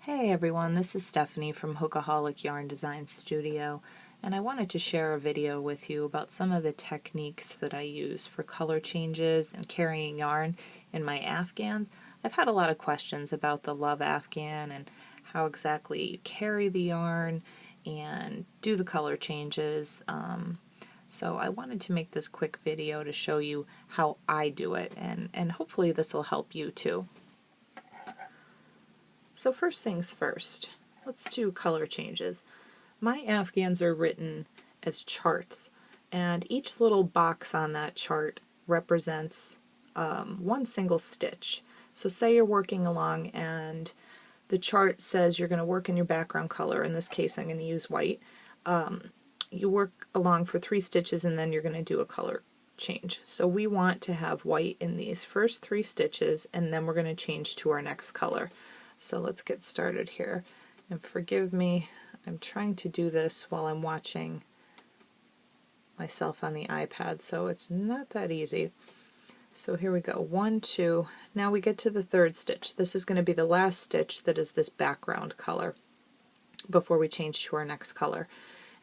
Hey everyone, this is Stephanie from Hookaholic Yarn Design Studio, and I wanted to share a video with you about some of the techniques that I use for color changes and carrying yarn in my Afghans. I've had a lot of questions about the Love Afghan and how exactly you carry the yarn and do the color changes. So I wanted to make this quick video to show you how I do it, and hopefully this will help you too. So first things first, let's do color changes. My Afghans are written as charts, and each little box on that chart represents one single stitch. So say you're working along and the chart says you're going to work in your background color. In this case I'm going to use white. You work along for 3 stitches and then you're going to do a color change. So we want to have white in these first 3 stitches and then we're going to change to our next color. So let's get started here. And forgive me, I'm trying to do this while I'm watching myself on the iPad, so it's not that easy. So here we go, 1, 2, now we get to the 3rd stitch. This is going to be the last stitch that is this background color before we change to our next color.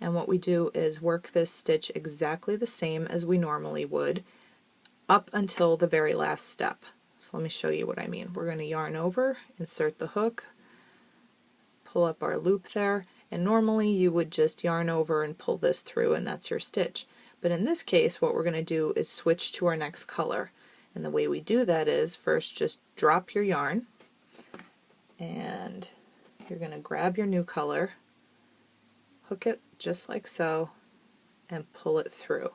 And what we do is work this stitch exactly the same as we normally would up until the very last step. So let me show you what I mean. We're going to yarn over, insert the hook, pull up our loop there, and normally you would just yarn over and pull this through and that's your stitch. But in this case what we're going to do is switch to our next color. And the way we do that is first just drop your yarn and you're going to grab your new color, hook it just like so, and pull it through.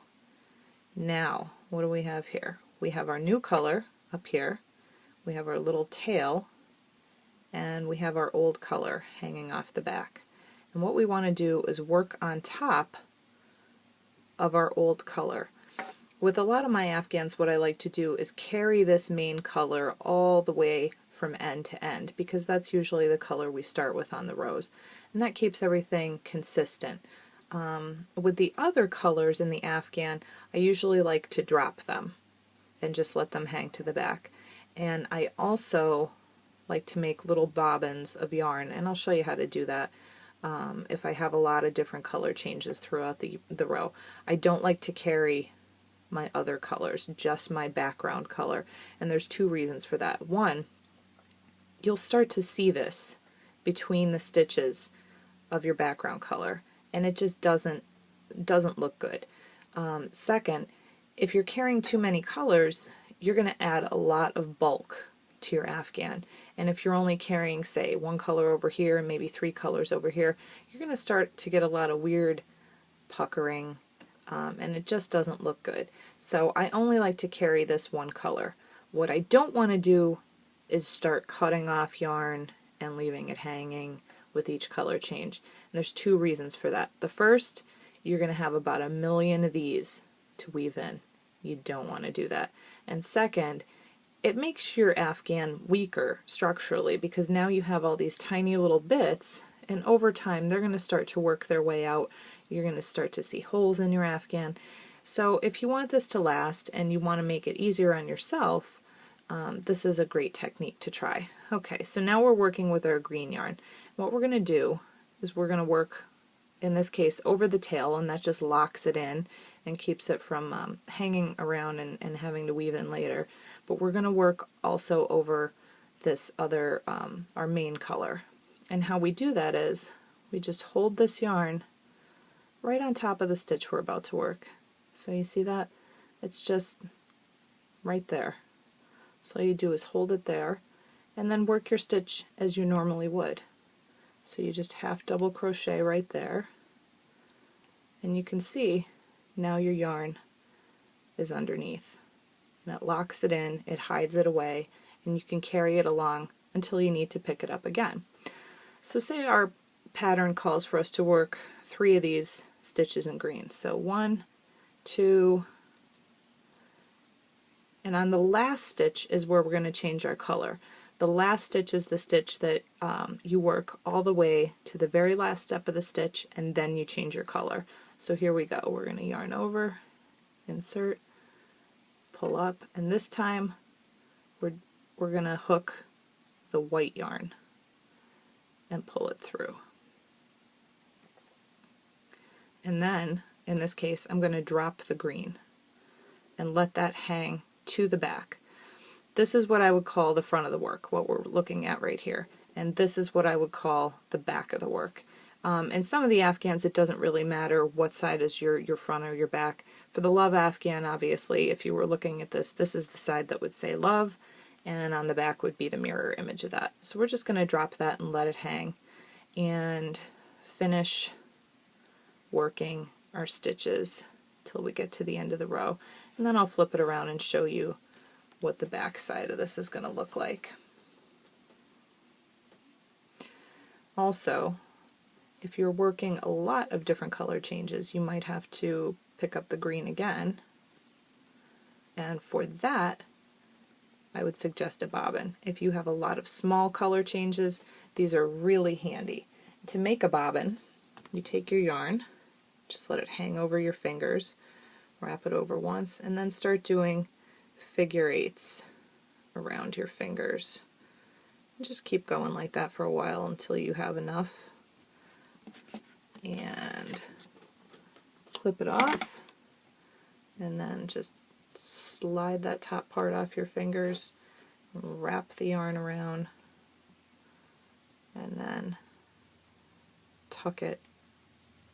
Now what do we have here? We have our new color up here, we have our little tail, and we have our old color hanging off the back. And what we want to do is work on top of our old color. With a lot of my Afghans what I like to do is carry this main color all the way from end to end, because that's usually the color we start with on the rows, and that keeps everything consistent. With the other colors in the Afghan I usually like to drop them and just let them hang to the back. And I also like to make little bobbins of yarn, and I'll show you how to do that if I have a lot of different color changes throughout the row. I don't like to carry my other colors, just my background color, and there's 2 reasons for that. One, you'll start to see this between the stitches of your background color, and it just doesn't look good. Second, if you're carrying too many colors, you're going to add a lot of bulk to your Afghan. And if you're only carrying, say, 1 color over here and maybe 3 colors over here, you're going to start to get a lot of weird puckering, and it just doesn't look good. So I only like to carry this 1 color. What I don't want to do is start cutting off yarn and leaving it hanging with each color change. And there's 2 reasons for that. The first, you're going to have about 1 million of these to weave in. You don't want to do that. And second, it makes your Afghan weaker structurally, because now you have all these tiny little bits, and over time they're going to start to work their way out. You're going to start to see holes in your Afghan. So if you want this to last and you want to make it easier on yourself, this is a great technique to try. Okay, so now we're working with our green yarn. What we're going to do is we're going to work, in this case, over the tail, and that just locks it in and keeps it from hanging around and having to weave in later. But we're going to work also over this other, our main color. And how we do that is we just hold this yarn right on top of the stitch we're about to work. So you see that? It's just right there. So all you do is hold it there and then work your stitch as you normally would. So you just half double crochet right there, and you can see now your yarn is underneath, and it locks it in, it hides it away, and you can carry it along until you need to pick it up again. So say our pattern calls for us to work 3 of these stitches in green. So 1, 2, and on the last stitch is where we're going to change our color. The last stitch is the stitch that you work all the way to the very last step of the stitch, and then you change your color. So here we go. We're going to yarn over, insert, pull up, and this time we're going to hook the white yarn and pull it through. And then, in this case, I'm going to drop the green and let that hang to the back. This is what I would call the front of the work, what we're looking at right here. And this is what I would call the back of the work. In some of the Afghans, it doesn't really matter what side is your front or your back. For the Love Afghan, obviously, if you were looking at this, this is the side that would say love, and on the back would be the mirror image of that. So we're just going to drop that and let it hang and finish working our stitches till we get to the end of the row. And then I'll flip it around and show you what the back side of this is going to look like. Also, if you're working a lot of different color changes, you might have to pick up the green again. And for that, I would suggest a bobbin. If you have a lot of small color changes, these are really handy. To make a bobbin, you take your yarn, just let it hang over your fingers, wrap it over once, and then start doing figure eights around your fingers. Just keep going like that for a while until you have enough. And clip it off, and then just slide that top part off your fingers, wrap the yarn around, and then tuck it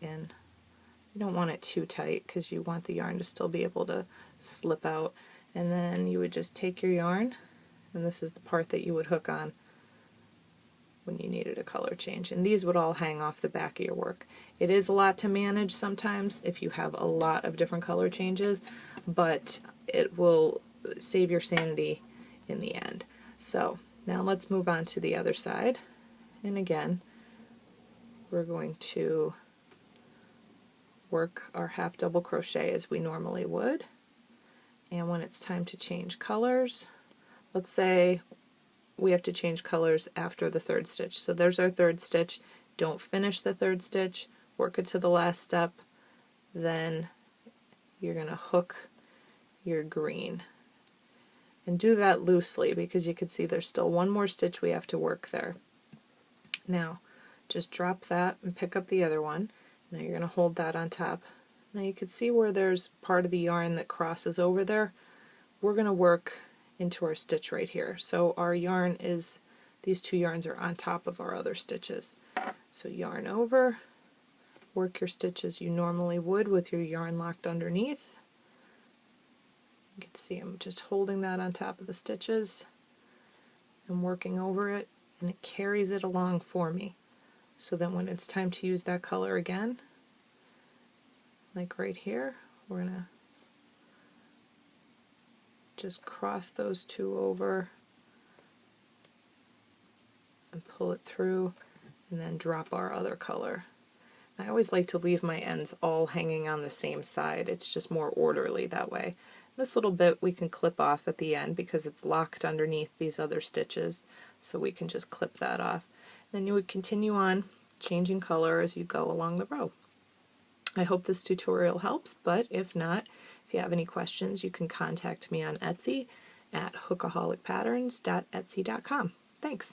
in. You don't want it too tight because you want the yarn to still be able to slip out. And then you would just take your yarn, and this is the part that you would hook on when you needed a color change. And these would all hang off the back of your work. It is a lot to manage sometimes if you have a lot of different color changes, but it will save your sanity in the end. So now let's move on to the other side. And again, we're going to work our half double crochet as we normally would. And when it's time to change colors, let's say we have to change colors after the third stitch. So there's our third stitch. Don't finish the third stitch, work it to the last step, then you're going to hook your green. And do that loosely because you can see there's still one more stitch we have to work there. Now just drop that and pick up the other one. Now you're going to hold that on top. Now you can see where there's part of the yarn that crosses over there. We're going to work into our stitch right here. So our yarn is, these two yarns are on top of our other stitches. So yarn over, work your stitch as you normally would with your yarn locked underneath. You can see I'm just holding that on top of the stitches and working over it, and it carries it along for me. So then when it's time to use that color again, like right here, we're going to just cross those two over and pull it through, and then drop our other color. I always like to leave my ends all hanging on the same side. It's just more orderly that way. This little bit we can clip off at the end because it's locked underneath these other stitches, so we can just clip that off. Then you would continue on changing color as you go along the row. I hope this tutorial helps, but if not, if you have any questions, you can contact me on Etsy at hookaholicpatterns.etsy.com. Thanks.